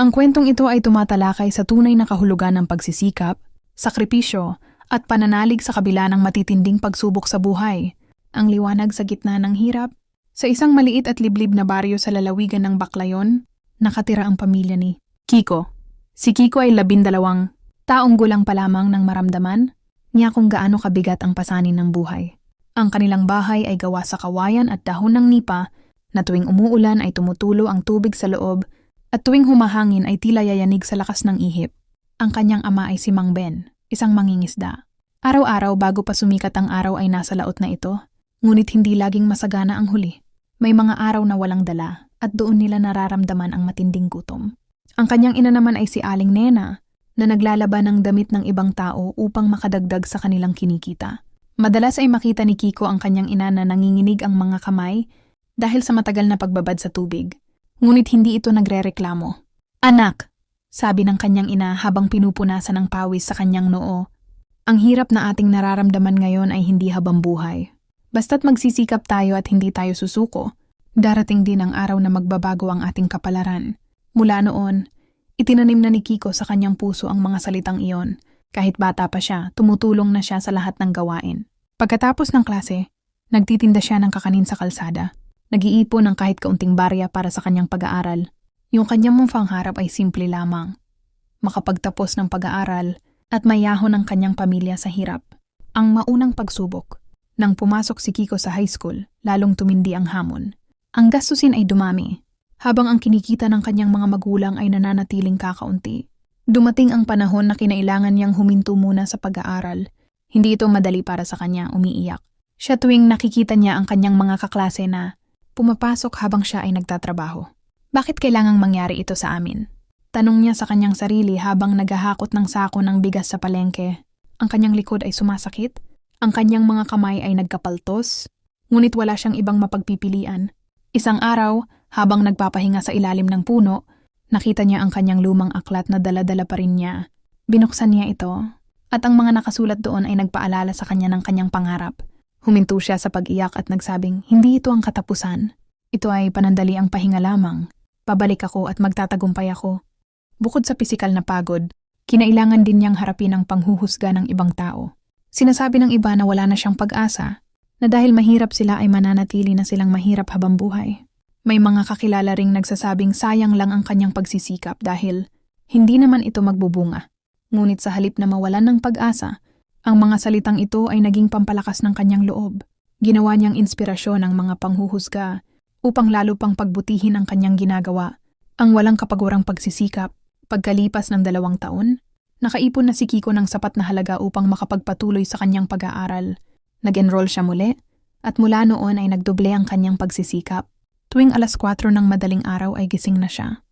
Ang kwentong ito ay tumatalakay sa tunay na kahulugan ng pagsisikap, sakripisyo, at pananalig sa kabila ng matitinding pagsubok sa buhay. Ang liwanag sa gitna ng hirap. Sa isang maliit at liblib na baryo sa lalawigan ng Baclayon, nakatira ang pamilya ni Kiko. Si Kiko ay 12 taong gulang pa lamang nang maramdaman niya kung gaano kabigat ang pasanin ng buhay. Ang kanilang bahay ay gawa sa kawayan at dahon ng nipa na tuwing umuulan ay tumutulo ang tubig sa loob at tuwing humahangin ay tila yayanig sa lakas ng ihip. Ang kanyang ama ay si Mang Ben, isang mangingisda. Araw-araw bago pa sumikat ang araw ay nasa laot na ito, ngunit hindi laging masagana ang huli. May mga araw na walang dala at doon nila nararamdaman ang matinding gutom. Ang kanyang ina naman ay si Aling Nena na naglalaban ng damit ng ibang tao upang makadagdag sa kanilang kinikita. Madalas ay makita ni Kiko ang kanyang ina na nanginginig ang mga kamay dahil sa matagal na pagbabad sa tubig. Ngunit hindi ito nagrereklamo. "Anak," sabi ng kanyang ina habang pinupunasan ng pawis sa kanyang noo, "ang hirap na ating nararamdaman ngayon ay hindi habang buhay. Basta't magsisikap tayo at hindi tayo susuko, darating din ang araw na magbabago ang ating kapalaran." Mula noon, itinanim na ni Kiko sa kanyang puso ang mga salitang iyon. Kahit bata pa siya, tumutulong na siya sa lahat ng gawain. Pagkatapos ng klase, nagtitinda siya ng kakanin sa kalsada. Nag-iipon ng kahit kaunting barya para sa kanyang pag-aaral. Yung kanyang pangarap ay simple lamang. Makapagtapos ng pag-aaral at mayahon ang kanyang pamilya sa hirap. Ang maunang pagsubok. Nang pumasok si Kiko sa high school, lalong tumindi ang hamon. Ang gastusin ay dumami, habang ang kinikita ng kanyang mga magulang ay nananatiling kakaunti. Dumating ang panahon na kinailangan niyang huminto muna sa pag-aaral. Hindi ito madali para sa kanya, umiiyak. Siya tuwing nakikita niya ang kanyang mga kaklase na pumapasok habang siya ay nagtatrabaho. "Bakit kailangang mangyari ito sa amin?" Tanong niya sa kanyang sarili habang naghahakot ng sako ng bigas sa palengke. Ang kanyang likod ay sumasakit. Ang kanyang mga kamay ay nagkapaltos, ngunit wala siyang ibang mapagpipilian. Isang araw, habang nagpapahinga sa ilalim ng puno, nakita niya ang kanyang lumang aklat na dala-dala pa rin niya. Binuksan niya ito, at ang mga nakasulat doon ay nagpaalala sa kanya ng kanyang pangarap. Huminto siya sa pag-iyak at nagsabing, "Hindi ito ang katapusan. Ito ay panandaliang pahinga lamang. Pabalik ako at magtatagumpay ako." Bukod sa pisikal na pagod, kinailangan din niyang harapin ang panghuhusga ng ibang tao. Sinasabi ng iba na wala na siyang pag-asa, na dahil mahirap sila ay mananatili na silang mahirap habang buhay. May mga kakilala ring nagsasabing sayang lang ang kanyang pagsisikap dahil hindi naman ito magbubunga. Ngunit sa halip na mawalan ng pag-asa, ang mga salitang ito ay naging pampalakas ng kanyang loob. Ginawa niyang inspirasyon ang mga panghuhusga upang lalo pang pagbutihin ang kanyang ginagawa. Ang walang kapagurang pagsisikap. Pagkalipas ng 2 taon, nakaipon na si Kiko ng sapat na halaga upang makapagpatuloy sa kanyang pag-aaral. Nag-enroll siya muli, at mula noon ay nagdoble ang kanyang pagsisikap. Tuwing 4:00 ng madaling araw ay gising na siya.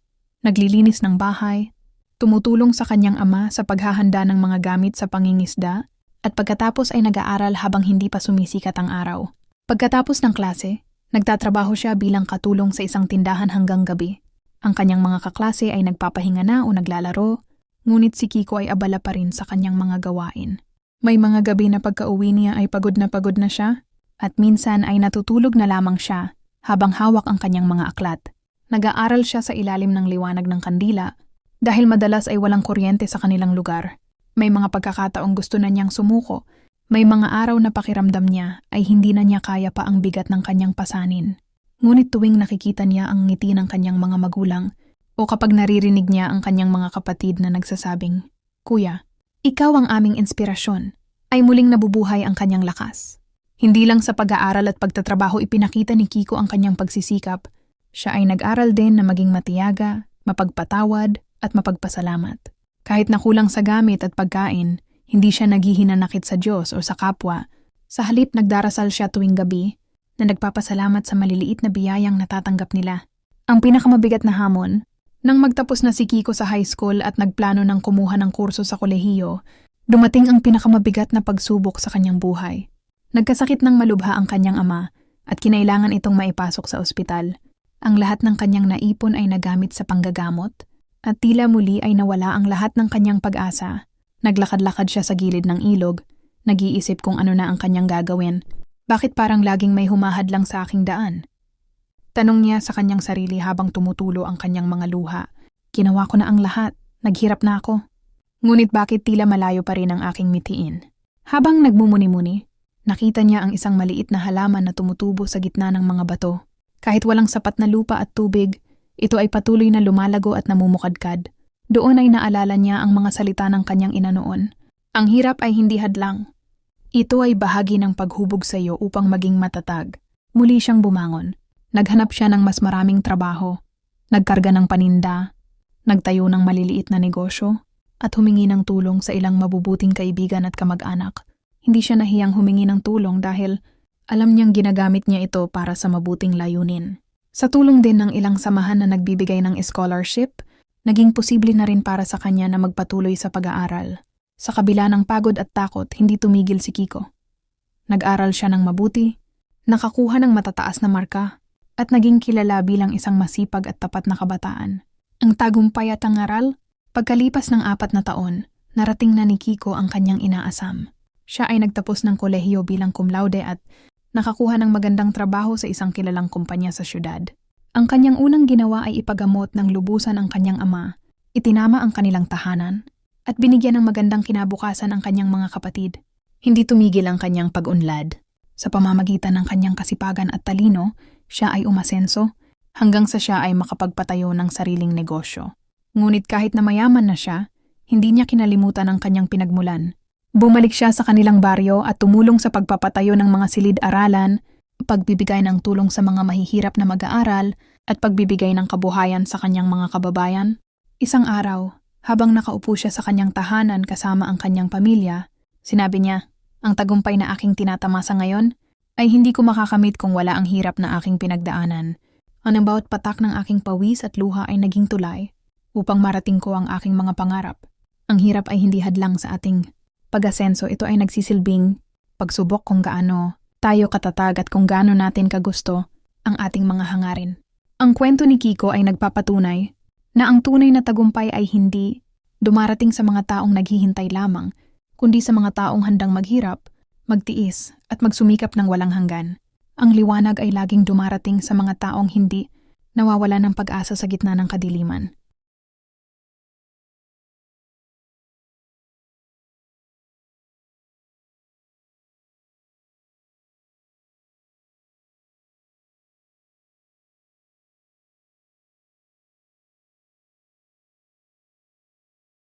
Naglilinis ng bahay, tumutulong sa kanyang ama sa paghahanda ng mga gamit sa pangingisda, at pagkatapos ay nag-aaral habang hindi pa sumisikat ang araw. Pagkatapos ng klase, nagtatrabaho siya bilang katulong sa isang tindahan hanggang gabi. Ang kanyang mga kaklase ay nagpapahinga na o naglalaro, ngunit si Kiko ay abala pa rin sa kanyang mga gawain. May mga gabi na pagka-uwi niya ay pagod na siya, at minsan ay natutulog na lamang siya habang hawak ang kanyang mga aklat. Nag-aaral siya sa ilalim ng liwanag ng kandila dahil madalas ay walang kuryente sa kanilang lugar. May mga pagkakataong gusto na niyang sumuko. May mga araw na pakiramdam niya ay hindi na niya kaya pa ang bigat ng kanyang pasanin. Ngunit tuwing nakikita niya ang ngiti ng kanyang mga magulang o kapag naririnig niya ang kanyang mga kapatid na nagsasabing, "Kuya, ikaw ang aming inspirasyon," ay muling nabubuhay ang kanyang lakas. Hindi lang sa pag-aaral at pagtatrabaho ipinakita ni Kiko ang kanyang pagsisikap. Siya ay nag-aral din na maging matiyaga, mapagpatawad at mapagpasalamat. Kahit nakulang sa gamit at pagkain, hindi siya naghihinanakit sa Diyos o sa kapwa. Sa halip nagdarasal siya tuwing gabi na nagpapasalamat sa maliliit na biyayang natatanggap nila. Ang pinakamabigat na hamon, nang magtapos na si Kiko sa high school at nagplano ng kumuha ng kurso sa kolehiyo, dumating ang pinakamabigat na pagsubok sa kanyang buhay. Nagkasakit ng malubha ang kanyang ama at kinailangan itong maipasok sa ospital. Ang lahat ng kanyang naipon ay nagamit sa panggagamot at tila muli ay nawala ang lahat ng kanyang pag-asa. Naglakad-lakad siya sa gilid ng ilog, nag-iisip kung ano na ang kanyang gagawin. Bakit parang laging may humahadlang sa aking daan? Tanong niya sa kanyang sarili habang tumutulo ang kanyang mga luha. Ginawa ko na ang lahat. Naghirap na ako. Ngunit bakit tila malayo pa rin ang aking mitiin? Habang nagmumuni-muni, nakita niya ang isang maliit na halaman na tumutubo sa gitna ng mga bato. Kahit walang sapat na lupa at tubig, ito ay patuloy na lumalago at namumukadkad. Doon ay naalala niya ang mga salita ng kanyang ina noon. Ang hirap ay hindi hadlang. Ito ay bahagi ng paghubog sa iyo upang maging matatag. Muli siyang bumangon. Naghanap siya ng mas maraming trabaho. Nagkarga ng paninda. Nagtayo ng maliliit na negosyo. At humingi ng tulong sa ilang mabubuting kaibigan at kamag-anak. Hindi siya nahiyang humingi ng tulong dahil alam niyang ginagamit niya ito para sa mabuting layunin. Sa tulong din ng ilang samahan na nagbibigay ng scholarship, naging posible na rin para sa kanya na magpatuloy sa pag-aaral. Sa kabila ng pagod at takot, hindi tumigil si Kiko. Nag-aral siya ng mabuti, nakakuha ng matataas na marka, at naging kilala bilang isang masipag at tapat na kabataan. Ang tagumpay at ang aral, pagkalipas ng 4 na taon, narating na ni Kiko ang kanyang inaasam. Siya ay nagtapos ng kolehiyo bilang cum laude at nakakuha ng magandang trabaho sa isang kilalang kumpanya sa syudad. Ang kanyang unang ginawa ay ipagamot ng lubusan ang kanyang ama, itinama ang kanilang tahanan, at binigyan ng magandang kinabukasan ang kanyang mga kapatid. Hindi tumigil ang kanyang pag-unlad. Sa pamamagitan ng kanyang kasipagan at talino, siya ay umasenso hanggang sa siya ay makapagpatayo ng sariling negosyo. Ngunit kahit na mayaman na siya, hindi niya kinalimutan ang kanyang pinagmulan. Bumalik siya sa kanilang baryo at tumulong sa pagpapatayo ng mga silid-aralan, pagbibigay ng tulong sa mga mahihirap na mag-aaral, at pagbibigay ng kabuhayan sa kanyang mga kababayan. Isang araw, habang nakaupo siya sa kanyang tahanan kasama ang kanyang pamilya, sinabi niya, "Ang tagumpay na aking tinatamasa ngayon ay hindi ko makakamit kung wala ang hirap na aking pinagdaanan. Ang bawat patak ng aking pawis at luha ay naging tulay upang marating ko ang aking mga pangarap. Ang hirap ay hindi hadlang sa ating pag-asenso. Ito ay nagsisilbing pagsubok kung gaano tayo katatag at kung gaano natin kagusto ang ating mga hangarin." Ang kwento ni Kiko ay nagpapatunay na ang tunay na tagumpay ay hindi dumarating sa mga taong naghihintay lamang, kundi sa mga taong handang maghirap, magtiis, at magsumikap ng walang hanggan. Ang liwanag ay laging dumarating sa mga taong hindi nawawala ng pag-asa sa gitna ng kadiliman.